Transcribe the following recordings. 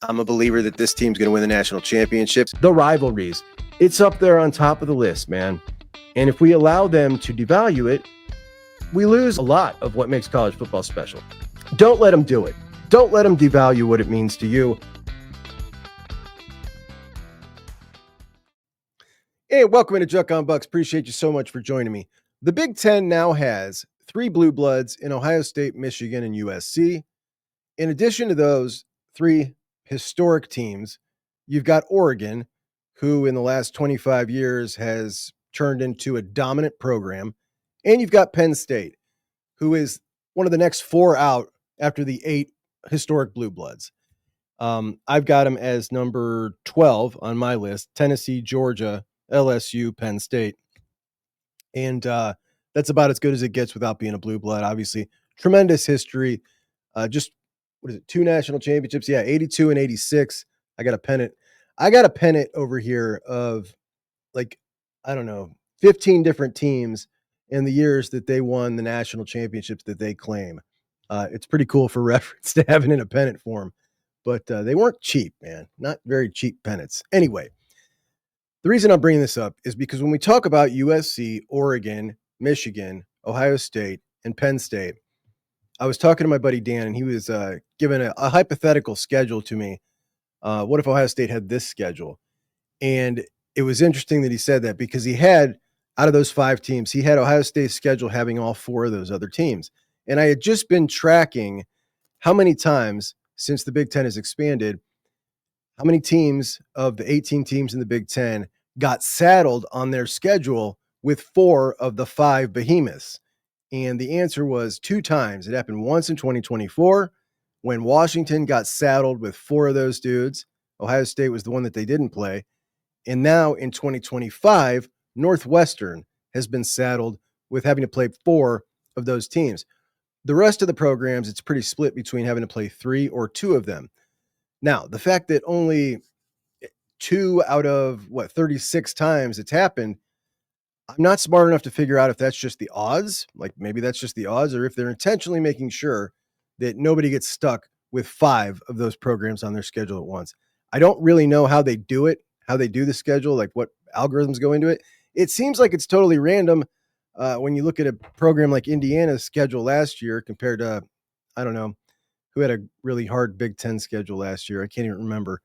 I'm a believer that this team's going to win the national championships. The rivalries, it's up there on top of the list, man. And if we allow them to devalue it, we lose a lot of what makes college football special. Don't let them do it. Don't let them devalue what it means to you. Hey, welcome into JUCK on Bucks. Appreciate you so much for joining me. The Big Ten now has 3 blue bloods in Ohio State, Michigan, and USC. In addition to those 3 historic teams, you've got Oregon, who in the last 25 years has turned into a dominant program. And you've got Penn State, who is one of the next 4 out after the 8 historic blue bloods. I've got them as number 12 on my list: Tennessee, Georgia, LSU, Penn State. And that's about as good as it gets without being a blue blood. Obviously, tremendous history. Just, 2 national championships? Yeah, 82 and 86. I got a pennant over here of, 15 different teams in the years that they won the national championships that they claim. It's pretty cool for reference to have it in a pennant form. But they weren't cheap, man. Not very cheap pennants. Anyway, the reason I'm bringing this up is because when we talk about USC, Oregon, Michigan, Ohio State, and Penn State, I was talking to my buddy Dan, and he was giving a hypothetical schedule to me. What if Ohio State had this schedule? And it was interesting that he said that, because he had, out of those 5 teams, he had Ohio State's schedule having all 4 of those other teams. And I had just been tracking how many times since the Big Ten has expanded, how many teams of the 18 teams in the Big Ten got saddled on their schedule with 4 of the 5 behemoths. And the answer was 2 times. It happened once in 2024 when Washington got saddled with 4 of those dudes. Ohio State was the one that they didn't play. And now in 2025, Northwestern has been saddled with having to play 4 of those teams. The rest of the programs, it's pretty split between having to play 3 or 2 of them. Now, the fact that only 2 out of 36 times it's happened, I'm not smart enough to figure out if that's just the odds, like maybe that's just the odds, or if they're intentionally making sure that nobody gets stuck with 5 of those programs on their schedule at once. I don't really know how they do it, how they do the schedule, like what algorithms go into it. It seems like it's totally random when you look at a program like Indiana's schedule last year compared to, I don't know, who had a really hard Big Ten schedule last year. I can't even remember.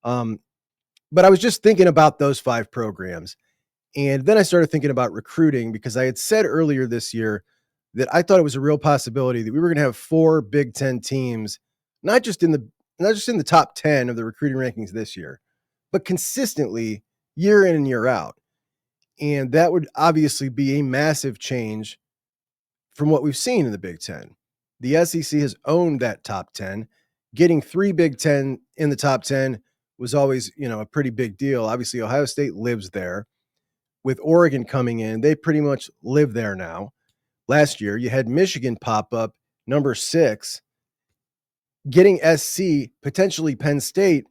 But I was just thinking about those 5 programs. And then I started thinking about recruiting, because I had said earlier this year that I thought it was a real possibility that we were going to have 4 Big Ten teams, not just in the top 10 of the recruiting rankings this year, but consistently year in and year out. And that would obviously be a massive change from what we've seen in the Big Ten. The SEC has owned that top 10. Getting 3 Big Ten in the top 10 was always, a pretty big deal. Obviously, Ohio State lives there. With Oregon coming in, they pretty much live there now. Last year, you had Michigan pop up, number 6. Getting SC, potentially Penn State,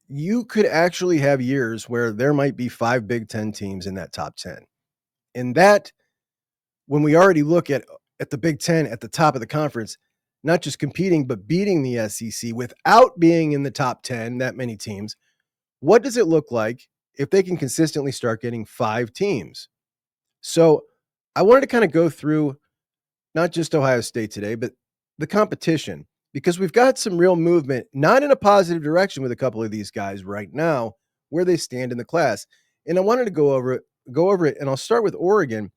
you could actually have years where there might be 5 Big Ten teams in that top 10. And that, when we already look at the Big Ten at the top of the conference, not just competing, but beating the SEC without being in the top 10, that many teams, what does it look like if they can consistently start getting 5 teams? So I wanted to kind of go through not just Ohio State today, but the competition, because we've got some real movement, not in a positive direction with a couple of these guys right now, where they stand in the class. And I wanted to go over it, and I'll start with Oregon,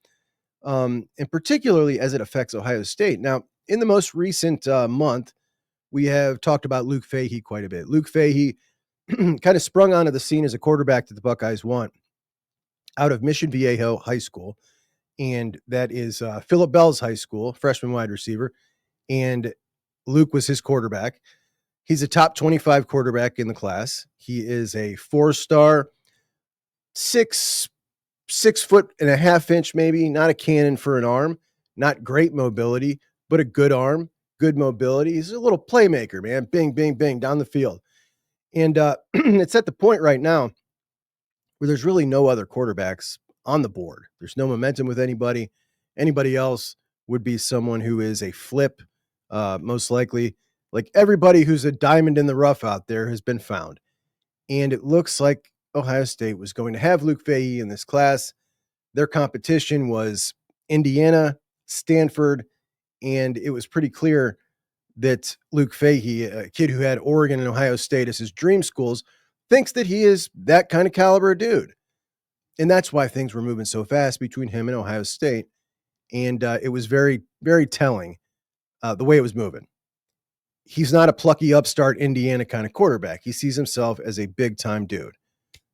and particularly as it affects Ohio State. Now, in the most recent month, we have talked about Luke Fahey quite a bit. Luke Fahey kind of sprung onto the scene as a quarterback that the Buckeyes want out of Mission Viejo High School. And that is Phillip Bell's high school, freshman wide receiver. And Luke was his quarterback. He's a top 25 quarterback in the class. He is a 4-star, 6'1.5" maybe, not a cannon for an arm, not great mobility, but a good arm, good mobility. He's a little playmaker, man. Bing, bing, bing, down the field. And it's at the point right now where there's really no other quarterbacks on the board. There's no momentum with anybody. Anybody else would be someone who is a flip, most likely, Like everybody who's a diamond in the rough out there has been found. And it looks like Ohio State was going to have Luke Fahey in this class. Their competition was Indiana, Stanford, and it was pretty clear that Luke Fahey, a kid who had Oregon and Ohio State as his dream schools, thinks that he is that kind of caliber of dude. And that's why things were moving so fast between him and Ohio State. And it was very, very telling the way it was moving. He's not a plucky upstart Indiana kind of quarterback. He sees himself as a big time dude.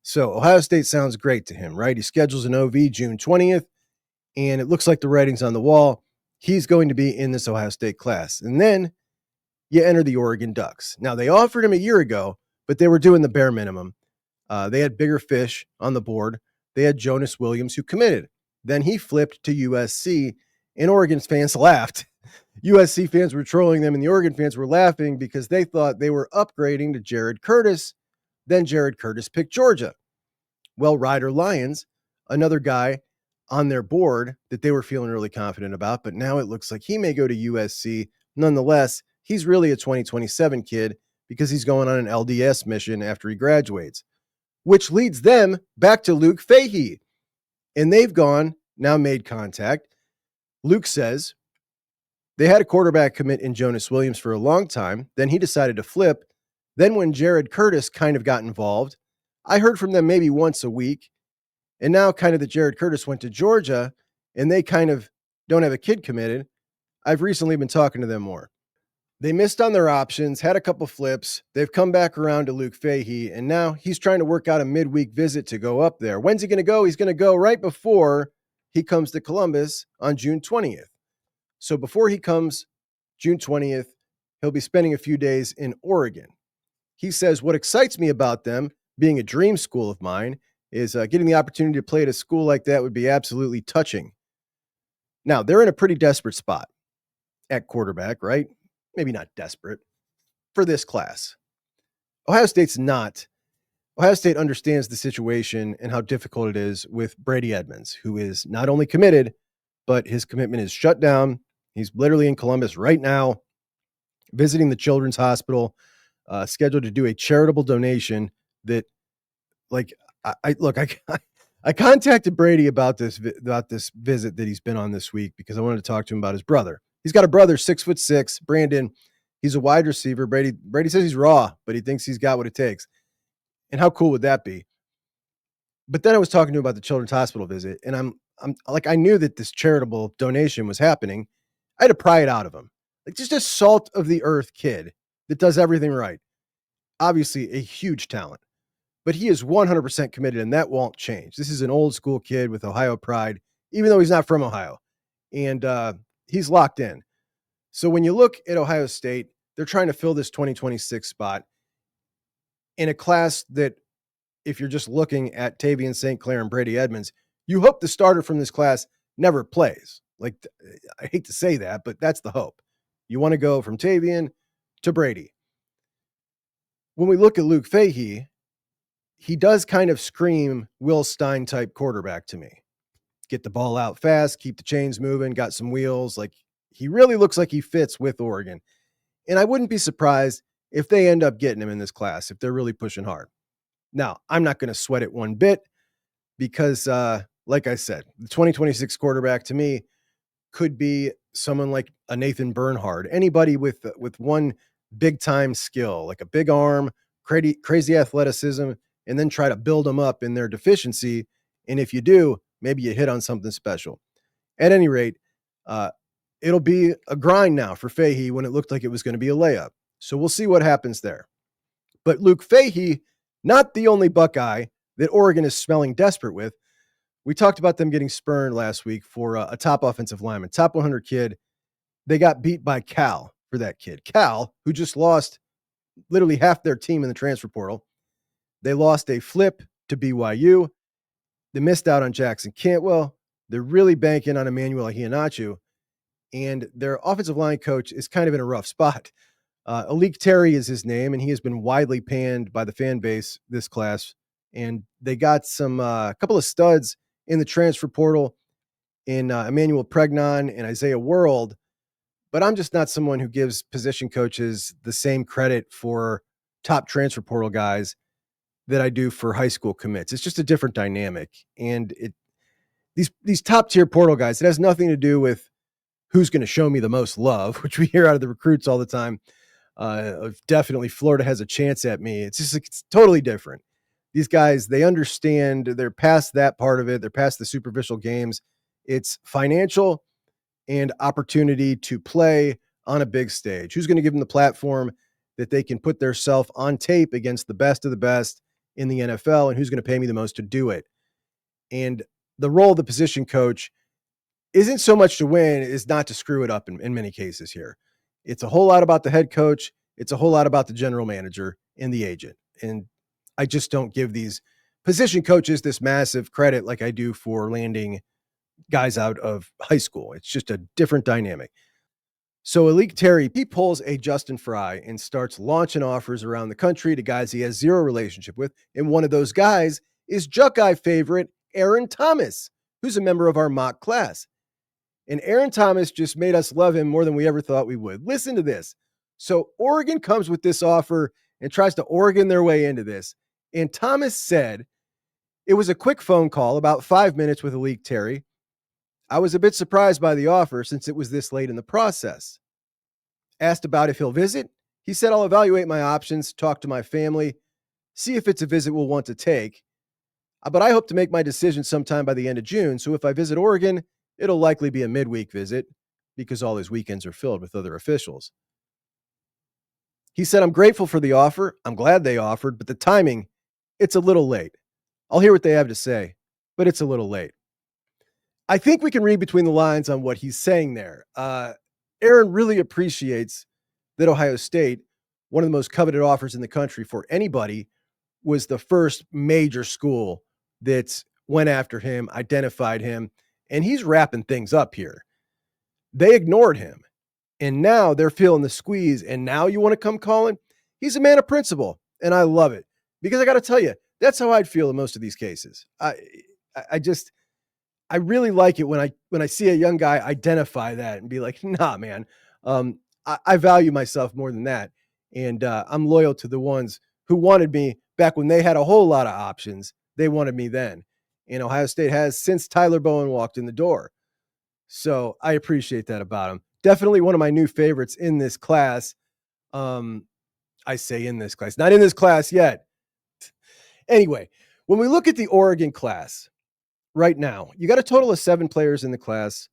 So Ohio State sounds great to him, right? He schedules an OV June 20th, and it looks like the writing's on the wall. He's going to be in this Ohio State class. And then you enter the Oregon Ducks. Now, they offered him a year ago, but they were doing the bare minimum. They had bigger fish on the board. They had Jonas Williams, who committed. Then he flipped to USC, and Oregon's fans laughed. USC fans were trolling them, and the Oregon fans were laughing because they thought they were upgrading to Jared Curtis. Then Jared Curtis picked Georgia. Well, Ryder Lyons, another guy on their board that they were feeling really confident about, but now it looks like he may go to USC. Nonetheless, he's really a 2027 kid because he's going on an LDS mission after he graduates, which leads them back to Luke Fahey. And they've now made contact. Luke says they had a quarterback commit in Jonas Williams for a long time. Then he decided to flip. Then when Jared Curtis kind of got involved, I heard from them maybe once a week. And now kind of that Jared Curtis went to Georgia and they kind of don't have a kid committed. I've recently been talking to them more. They missed on their options, had a couple flips. They've come back around to Luke Fahey, and now he's trying to work out a midweek visit to go up there. When's he going to go? He's going to go right before he comes to Columbus on June 20th. So before he comes June 20th, he'll be spending a few days in Oregon. He says, what excites me about them being a dream school of mine is getting the opportunity to play at a school like that would be absolutely touching. Now, they're in a pretty desperate spot at quarterback, right? Maybe not desperate for this class. Ohio State's not. Ohio State understands the situation and how difficult it is with Brady Edmunds, who is not only committed, but his commitment is shut down. He's literally in Columbus right now, visiting the Children's Hospital, scheduled to do a charitable donation that, like, I contacted Brady about this visit that he's been on this week because I wanted to talk to him about his brother. He's got a brother, 6'6", Brandon. He's a wide receiver. Brady says he's raw, but he thinks he's got what it takes. And how cool would that be? But then I was talking to him about the Children's Hospital visit, and I'm like, I knew that this charitable donation was happening. I had to pry it out of him. Like, just a salt of the earth kid that does everything right. Obviously a huge talent, but he is 100% committed, and that won't change. This is an old school kid with Ohio pride, even though he's not from Ohio. And he's locked in. So when you look at Ohio State, they're trying to fill this 2026 spot in a class that, if you're just looking at Tavian St. Clair and Brady Edmunds, you hope the starter from this class never plays. Like, I hate to say that, but that's the hope. You want to go from Tavian to Brady. When we look at Luke Fahey, he does kind of scream Will Stein type quarterback to me. Get the ball out fast, keep the chains moving, got some wheels. Like, he really looks like he fits with Oregon. And I wouldn't be surprised if they end up getting him in this class, if they're really pushing hard. Now, I'm not going to sweat it one bit because, like I said, the 2026 quarterback to me could be someone like a Nathan Bernhard, anybody with one big time skill, like a big arm, crazy athleticism, and then try to build them up in their deficiency. And if you do, maybe you hit on something special. At any rate, it'll be a grind now for Fahey when it looked like it was going to be a layup. So we'll see what happens there. But Luke Fahey, not the only Buckeye that Oregon is smelling desperate with. We talked about them getting spurned last week for a top offensive lineman, top 100 kid. They got beat by Cal for that kid. Cal, who just lost literally half their team in the transfer portal. They lost a flip to BYU. They missed out on Jackson Cantwell. They're really banking on Emmanuel Ahianachu. And their offensive line coach is kind of in a rough spot. Alik Terry is his name, and he has been widely panned by the fan base this class. And they got some couple of studs in the transfer portal in Emmanuel Pregnon and Isaiah World. but I'm just not someone who gives position coaches the same credit for top transfer portal guys that I do for high school commits. It's just a different dynamic. And these top tier portal guys, it has nothing to do with who's going to show me the most love, which we hear out of the recruits all the time. Definitely Florida has a chance at me. It's totally different. These guys, they understand, they're past that part of it. They're past the superficial games. It's financial and opportunity to play on a big stage. Who's going to give them the platform that they can put their self on tape against the best of the best in the NFL, and who's going to pay me the most to do it? And the role of the position coach isn't so much to win, is not to screw it up in many cases here. It's a whole lot about the head coach. It's a whole lot about the general manager and the agent. And I just don't give these position coaches this massive credit like I do for landing guys out of high school. It's just a different dynamic. So Alik Terry, he pulls a Justin Fry and starts launching offers around the country to guys he has zero relationship with. And one of those guys is JUCK favorite Aaron Thomas, who's a member of our mock class. And Aaron Thomas just made us love him more than we ever thought we would. Listen to this. So Oregon comes with this offer and tries to Oregon their way into this. And Thomas said, it was a quick phone call, about 5 minutes with Alik Terry. I was a bit surprised by the offer since it was this late in the process. Asked about if he'll visit. He said, I'll evaluate my options, talk to my family, see if it's a visit we'll want to take. But I hope to make my decision sometime by the end of June. So if I visit Oregon, it'll likely be a midweek visit because all his weekends are filled with other officials. He said, I'm grateful for the offer. I'm glad they offered, but the timing, it's a little late. I'll hear what they have to say, but it's a little late. I think we can read between the lines on what he's saying there. Aaron really appreciates that Ohio State, one of the most coveted offers in the country for anybody, was the first major school that went after him, identified him, and he's wrapping things up here. They ignored him, and now they're feeling the squeeze, and now you want to come calling? He's a man of principle, and I love it. Because I got to tell you, that's how I'd feel in most of these cases. I really like it when I see a young guy identify that and be like, nah, man, I value myself more than that. And I'm loyal to the ones who wanted me back when they had a whole lot of options. They wanted me then. And Ohio State has since Tyler Bowen walked in the door. So I appreciate that about him. Definitely one of my new favorites in this class. I say in this class, not in this class yet. Anyway, when we look at the Oregon class right now, you got a total of 7 players in the class,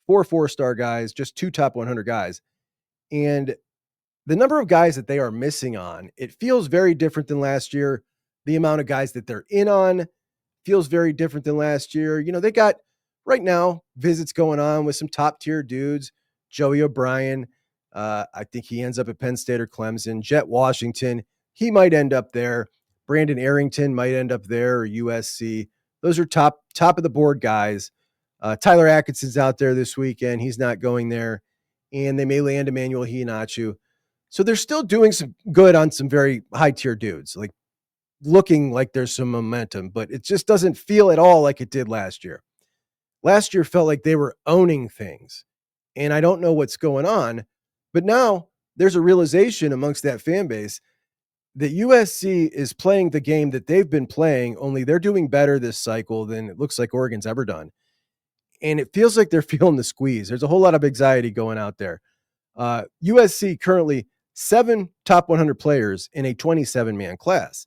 4 4-star guys, just 2 top 100 guys. And the number of guys that they are missing on, it feels very different than last year. The amount of guys that they're in on feels very different than last year. You know, they got right now visits going on with some top tier dudes. Joey O'Brien, I think he ends up at Penn State or Clemson. Jet Washington, he might end up there. Brandon Arrington might end up there, or USC. Those are top of the board guys. Tyler Atkinson's out there this weekend. He's not going there. And they may land Emmanuel Hianachu. So they're still doing some good on some very high tier dudes, like looking like there's some momentum, but it just doesn't feel at all like it did last year. Last year felt like they were owning things, and I don't know what's going on, but now there's a realization amongst that fan base that USC is playing the game that they've been playing, only they're doing better this cycle than it looks like Oregon's ever done. And it feels like they're feeling the squeeze. There's a whole lot of anxiety going out there. USC currently 7 top 100 players in a 27-man class.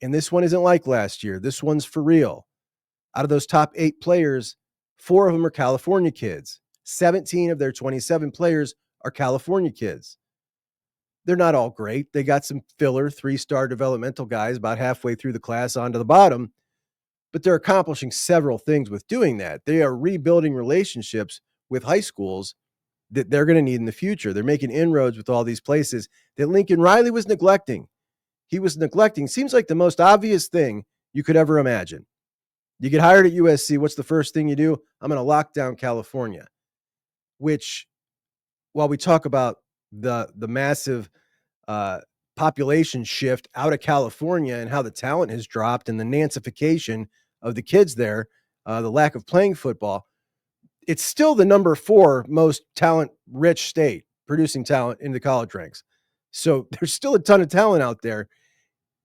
And this one isn't like last year. This one's for real. Out of those top 8 players, 4 of them are California kids. 17 of their 27 players are California kids. They're not all great. They got some filler 3-star developmental guys about halfway through the class onto the bottom, but they're accomplishing several things with doing that. They are rebuilding relationships with high schools that they're going to need in the future. They're making inroads with all these places that Lincoln Riley was neglecting. He was neglecting, seems like the most obvious thing you could ever imagine. You get hired at USC, what's the first thing you do? I'm going to lock down California, which, while we talk about the massive population shift out of California and how the talent has dropped and the Nancification of the kids there, the lack of playing football, it's still the number 4 most talent-rich state, producing talent in the college ranks. So there's still a ton of talent out there,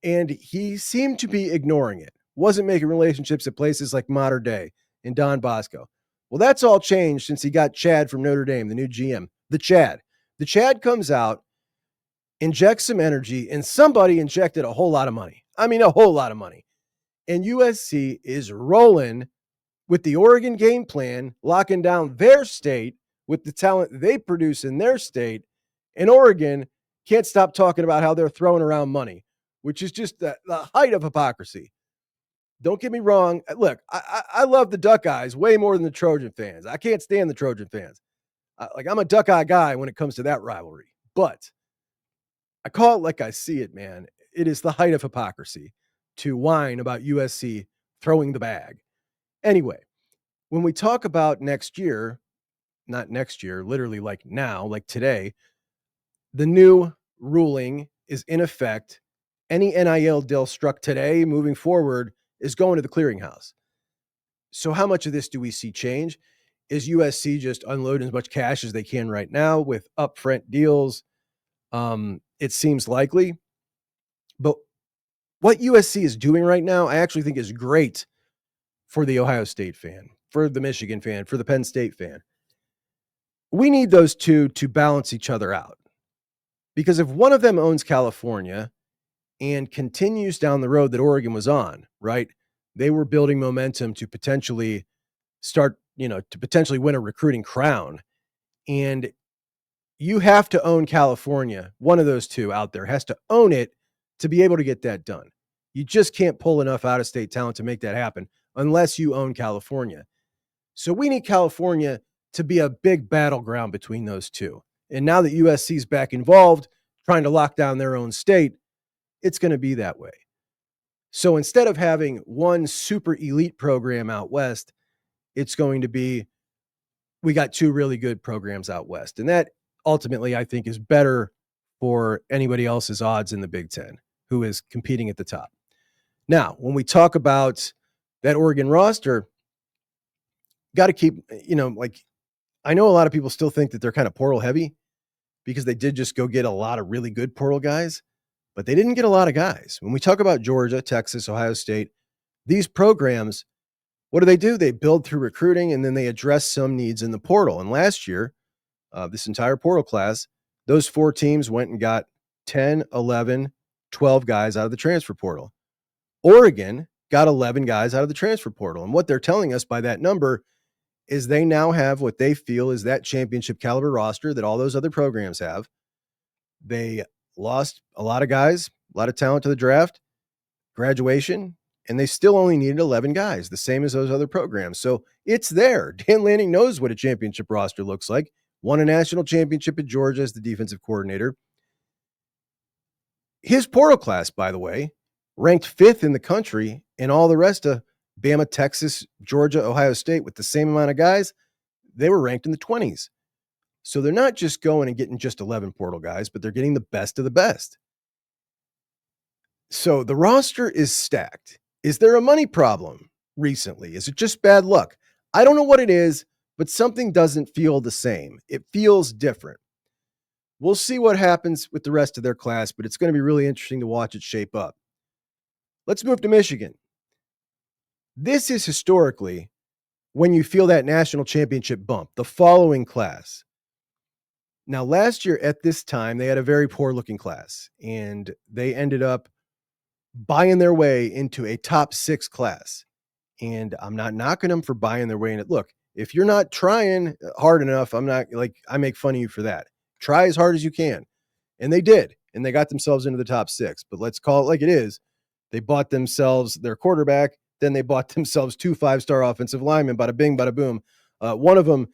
and he seemed to be ignoring it. Wasn't making relationships at places like Mater Dei and Don Bosco. Well, that's all changed since he got Chad from Notre Dame, the new GM. The Chad comes out, injects some energy, and somebody injected a whole lot of money. I mean, a whole lot of money. And USC is rolling with the Oregon game plan, locking down their state with the talent they produce in their state. And Oregon can't stop talking about how they're throwing around money, which is just the height of hypocrisy. Don't get me wrong. Look, I love the Buckeyes way more than the Trojan fans. I can't stand the Trojan fans. I'm a Buckeye guy when it comes to that rivalry. But I call it like I see it, man. It is the height of hypocrisy to whine about USC throwing the bag. Anyway, when we talk about next year, not next year, literally like now, like today, the new ruling is in effect. Any NIL deal struck today moving forward is going to the clearinghouse. So how much of this do we see change? Is USC just unloading as much cash as they can right now with upfront deals? It seems likely. But what USC is doing right now, I actually think is great for the Ohio State fan, for the Michigan fan, for the Penn State fan. We need those two to balance each other out. Because if one of them owns California and continues down the road that Oregon was on, right? They were building momentum to potentially start, to potentially win a recruiting crown. And you have to own California. One of those two out there has to own it to be able to get that done. You just can't pull enough out-of-state talent to make that happen unless you own California. So we need California to be a big battleground between those two. And now that USC is back involved, trying to lock down their own state, it's going to be that way. So instead of having one super elite program out west, it's going to be, we got two really good programs out west. And that ultimately, I think, is better for anybody else's odds in the Big Ten who is competing at the top. Now, when we talk about that Oregon roster, got to keep, I know a lot of people still think that they're kind of portal heavy because they did just go get a lot of really good portal guys, but they didn't get a lot of guys. When we talk about Georgia, Texas, Ohio State, these programs, what do? They build through recruiting and then they address some needs in the portal. And last year, this entire portal class, those 4 teams went and got 10, 11, 12 guys out of the transfer portal. Oregon got 11 guys out of the transfer portal. And what they're telling us by that number is they now have what they feel is that championship caliber roster that all those other programs have. They lost a lot of guys, a lot of talent to the draft, graduation, and they still only needed 11 guys, the same as those other programs. So it's there. Dan Lanning knows what a championship roster looks like. Won a national championship at Georgia as the defensive coordinator. His portal class, by the way, ranked 5th in the country, and all the rest of Bama, Texas, Georgia, Ohio State with the same amount of guys, they were ranked in the 20s. So they're not just going and getting just 11 portal guys, but they're getting the best of the best. So the roster is stacked. Is there a money problem recently? Is it just bad luck? I don't know what it is, but something doesn't feel the same. It feels different. We'll see what happens with the rest of their class, but it's going to be really interesting to watch it shape up. Let's move to Michigan. This is historically when you feel that national championship bump, the following class. Now, last year at this time, they had a very poor looking class, and they ended up buying their way into a top 6 class. And I'm not knocking them for buying their way in it. Look, if you're not trying hard enough, I make fun of you for that. Try as hard as you can. And they did, and they got themselves into the top 6. But let's call it like it is. They bought themselves their quarterback. Then they bought themselves 2 5-star offensive linemen. Bada bing, bada boom. One of them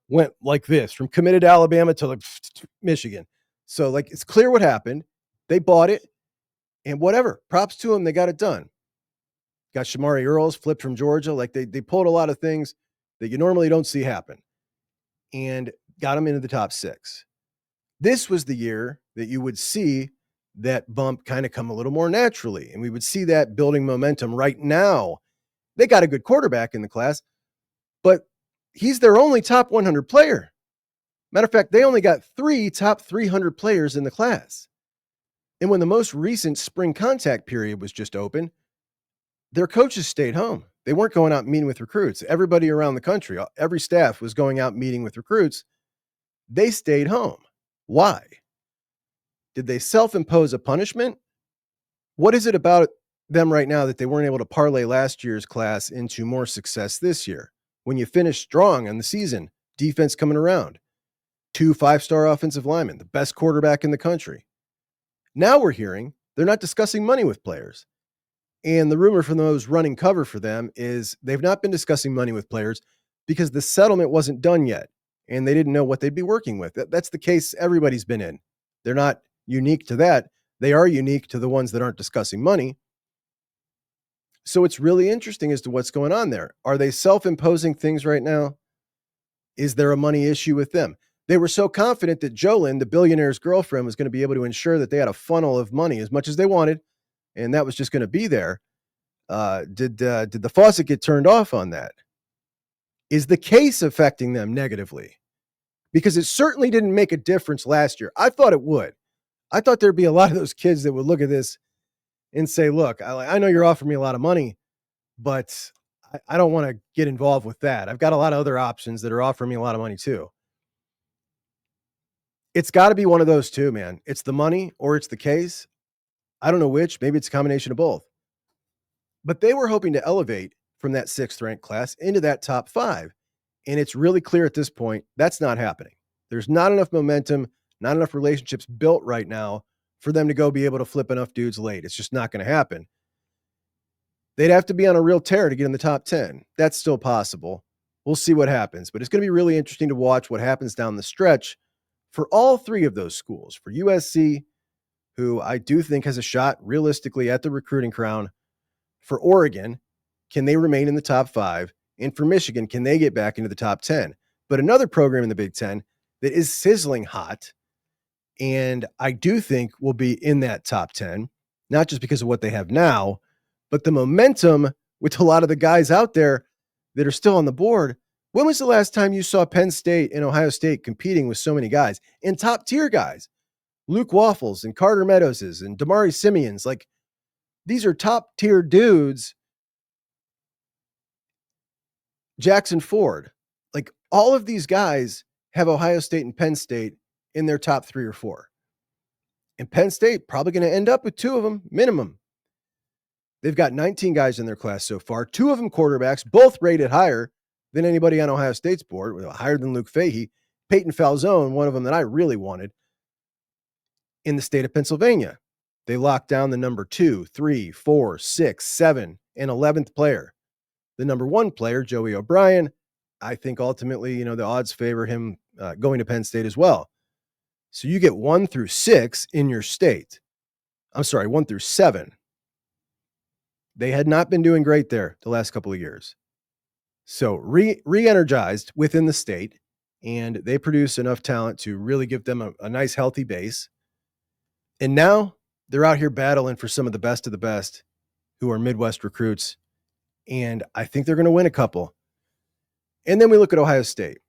went like this, from committed to Alabama to Michigan. So it's clear what happened. They bought it, and whatever. Props to them. They got it done. Got Shamari Earls flipped from Georgia. They pulled a lot of things that you normally don't see happen, and got them into the top 6. This was the year that you would see that bump kind of come a little more naturally, and we would see that building momentum. Right now, they got a good quarterback in the class, but He's their only top 100 player. Matter of fact, they only got 3 top 300 players in the class. And when the most recent spring contact period was just open, their coaches stayed home. They weren't going out meeting with recruits. Everybody around the country, every staff was going out meeting with recruits. They stayed home. Why? Did they self-impose a punishment? What is it about them right now that they weren't able to parlay last year's class into more success this year? When you finish strong in the season, defense coming around, 2 5-star offensive linemen, the best quarterback in the country. Now we're hearing they're not discussing money with players. And the rumor from those running cover for them is they've not been discussing money with players because the settlement wasn't done yet and they didn't know what they'd be working with. That's the case everybody's been in. They're not unique to that. They are unique to the ones that aren't discussing money. So it's really interesting as to what's going on there. Are they self-imposing things right now? Is there a money issue with them? They were so confident that Jolyn, the billionaire's girlfriend, was going to be able to ensure that they had a funnel of money as much as they wanted, and that was just going to be there. Did the faucet get turned off on that? Is the case affecting them negatively? Because it certainly didn't make a difference last year. I thought it would. I thought there'd be a lot of those kids that would look at this and say, look, I know you're offering me a lot of money, but I don't want to get involved with that. I've got a lot of other options that are offering me a lot of money too. It's got to be one of those two, man. It's the money or it's the case. I don't know which. Maybe it's a combination of both. But they were hoping to elevate from that 6th ranked class into that top 5. And it's really clear at this point, that's not happening. There's not enough momentum, not enough relationships built right now for them to go be able to flip enough dudes late. It's just not going to happen. They'd have to be on a real tear to get in the top 10. That's still possible. We'll see what happens. But it's going to be really interesting to watch what happens down the stretch for all 3 of those schools. For USC, who I do think has a shot realistically at the recruiting crown. For Oregon, can they remain in the top 5? And for Michigan, can they get back into the top 10? But another program in the Big Ten that is sizzling hot, and I do think will be in that top 10, not just because of what they have now, but the momentum with a lot of the guys out there that are still on the board. When was the last time you saw Penn State and Ohio State competing with so many guys and top tier guys? Luke Waffles and Carter Meadows's and Damari Simeon's. Like, these are top tier dudes. Jackson Ford. Like, all of these guys have Ohio State and Penn State in their top 3 or 4. And Penn State probably going to end up with 2 of them minimum. They've got 19 guys in their class so far, 2 of them quarterbacks, both rated higher than anybody on Ohio State's board, higher than Luke Fahey. Peyton Falzone, one of them that I really wanted, in the state of Pennsylvania. They locked down the number 2, 3, 4, 6, 7, and 11th player. The number 1 player, Joey O'Brien, I think ultimately, the odds favor him going to Penn State as well. So you get 1 through 6 in your state. I'm sorry, 1 through 7. They had not been doing great there the last couple of years. So re-energized within the state, and they produce enough talent to really give them a nice, healthy base. And now they're out here battling for some of the best who are Midwest recruits. And I think they're going to win a couple. And then we look at Ohio State.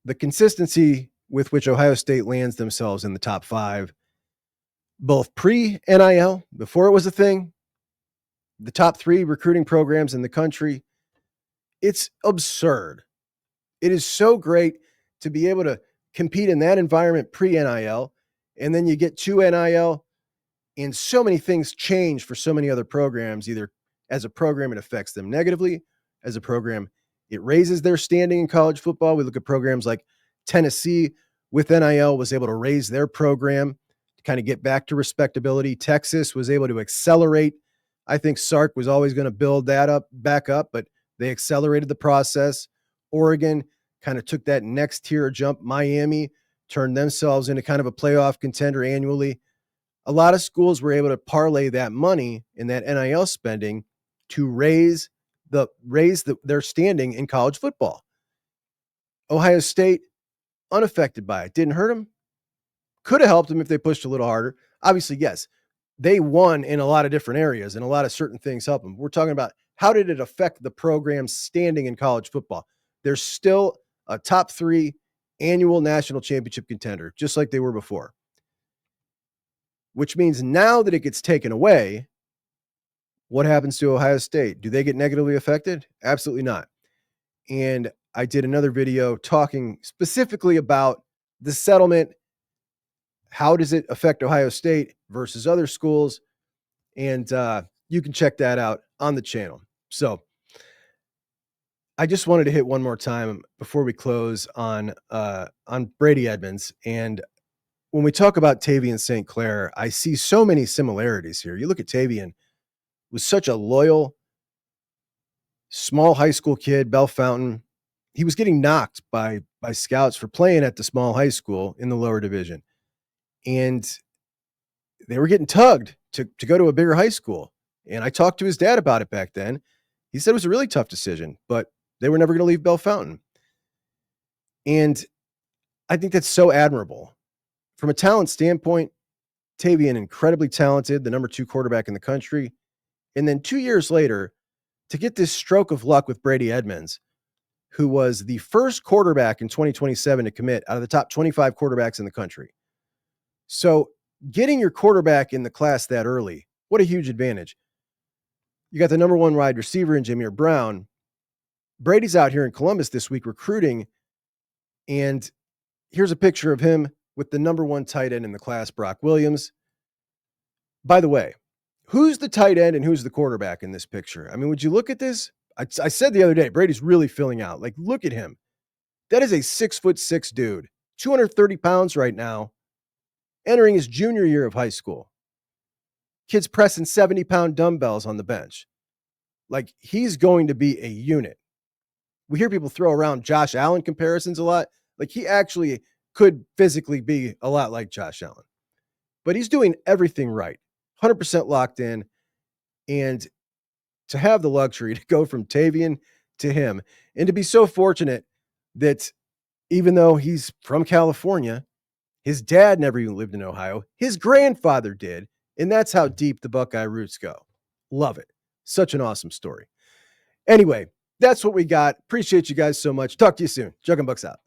The consistency with which Ohio State lands themselves in the top 5, both pre-NIL, before it was a thing, the top 3 recruiting programs in the country, it's absurd. It is so great to be able to compete in that environment pre-NIL, and then you get to NIL, and so many things change for so many other programs. Either as a program, it affects them negatively. As a program, it raises their standing in college football. We look at programs like Tennessee with NIL was able to raise their program to kind of get back to respectability. Texas was able to accelerate. I think Sark was always going to build that back up, but they accelerated the process. Oregon kind of took that next tier jump. Miami turned themselves into kind of a playoff contender annually. A lot of schools were able to parlay that money in that NIL spending to raise their standing in college football. Ohio State, unaffected by it. Didn't hurt them. Could have helped them if they pushed a little harder. Obviously, yes, they won in a lot of different areas and a lot of certain things helped them. We're talking about how did it affect the program's standing in college football? They're still a top 3 annual national championship contender, just like they were before. Which means now that it gets taken away, what happens to Ohio State? Do they get negatively affected? Absolutely not. And I did another video talking specifically about the settlement. How does it affect Ohio State versus other schools? And you can check that out on the channel. So I just wanted to hit one more time before we close on Brady Edmunds. And when we talk about Tavian St. Clair, I see so many similarities here. You look at Tavian, was such a loyal, small high school kid, Bell Fountain. He was getting knocked by scouts for playing at the small high school in the lower division. And they were getting tugged to go to a bigger high school. And I talked to his dad about it back then. He said it was a really tough decision, but they were never going to leave Bell Fountain. And I think that's so admirable. From a talent standpoint, Tavian, incredibly talented, the number 2 quarterback in the country. And then 2 years later, to get this stroke of luck with Brady Edmunds, who was the first quarterback in 2027 to commit out of the top 25 quarterbacks in the country. So getting your quarterback in the class that early, what a huge advantage. You got the number 1 wide receiver in Jameer Brown. Brady's out here in Columbus this week recruiting, and here's a picture of him with the number 1 tight end in the class, Brock Williams. By the way, who's the tight end and who's the quarterback in this picture? I mean, would you look at this? I said the other day, Brady's really filling out. Like, look at him. That is a 6'6" dude, 230 pounds right now, entering his junior year of high school. Kid's pressing 70-pound dumbbells on the bench. Like, he's going to be a unit. We hear people throw around Josh Allen comparisons a lot. Like, he actually could physically be a lot like Josh Allen. But he's doing everything right. 100% locked in. And to have the luxury to go from Tavian to him, and to be so fortunate that even though he's from California, his dad never even lived in Ohio. His grandfather did. And that's how deep the Buckeye roots go. Love it. Such an awesome story. Anyway, that's what we got. Appreciate you guys so much. Talk to you soon. JUCK and Bucks out.